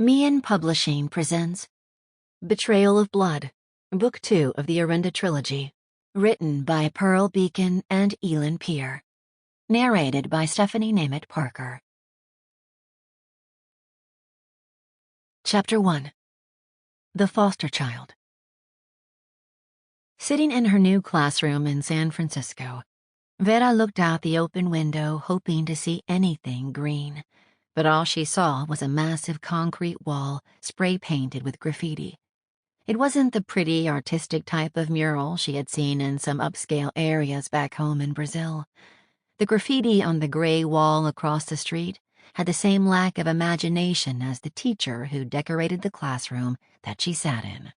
Mian Publishing presents Betrayal of Blood, Book 2 of the Orenda trilogy, written by Pearl Beacon and Elin Peer. Narrated by Stephanie Németh-Parker. Chapter 1. The Foster Child. Sitting in her new classroom in San Francisco, Vera looked out the open window hoping to see anything green. But all she saw was a massive concrete wall spray-painted with graffiti. It wasn't the pretty, artistic type of mural she had seen in some upscale areas back home in Brazil. The graffiti on the gray wall across the street had the same lack of imagination as the teacher who decorated the classroom that she sat in.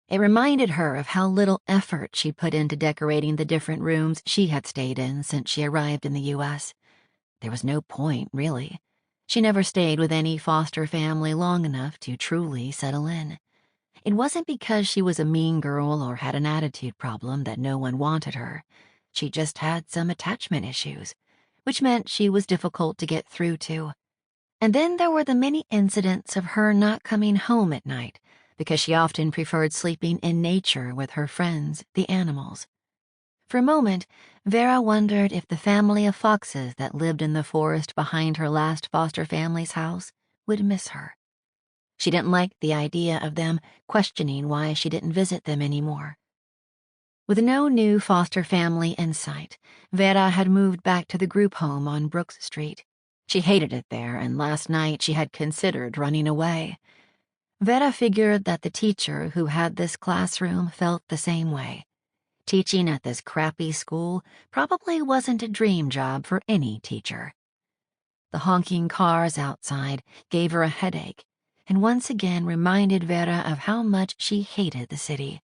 It reminded her of how little effort she put into decorating the different rooms she had stayed in since she arrived in the U.S. There was no point, really. She never stayed with any foster family long enough to truly settle in. It wasn't because she was a mean girl or had an attitude problem that no one wanted her. She just had some attachment issues, which meant she was difficult to get through to. And then there were the many incidents of her not coming home at night because she often preferred sleeping in nature with her friends, the animals. For a moment, Vera wondered if the family of foxes that lived in the forest behind her last foster family's house would miss her. She didn't like the idea of them questioning why she didn't visit them anymore. With no new foster family in sight, Vera had moved back to the group home on Brooks Street. She hated it there, and last night she had considered running away. Vera figured that the teacher who had this classroom felt the same way. Teaching at this crappy school probably wasn't a dream job for any teacher. The honking cars outside gave her a headache, and once again reminded Vera of how much she hated the city.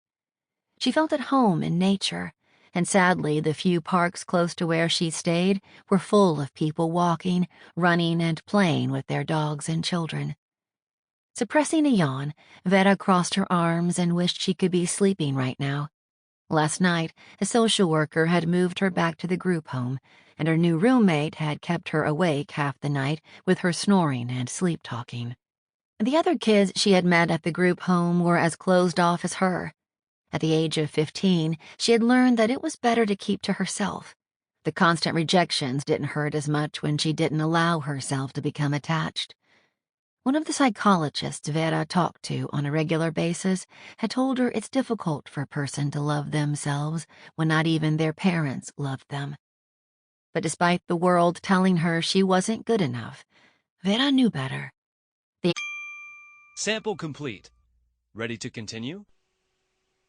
She felt at home in nature, and sadly the few parks close to where she stayed were full of people walking, running, and playing with their dogs and children. Suppressing a yawn, Vera crossed her arms and wished she could be sleeping right now. Last night, a social worker had moved her back to the group home, and her new roommate had kept her awake half the night with her snoring and sleep-talking. The other kids she had met at the group home were as closed off as her. At the age of 15, she had learned that it was better to keep to herself. The constant rejections didn't hurt as much when she didn't allow herself to become attached. One of the psychologists Vera talked to on a regular basis had told her it's difficult for a person to love themselves when not even their parents loved them. But despite the world telling her she wasn't good enough, Vera knew better. Sample complete. Ready to continue?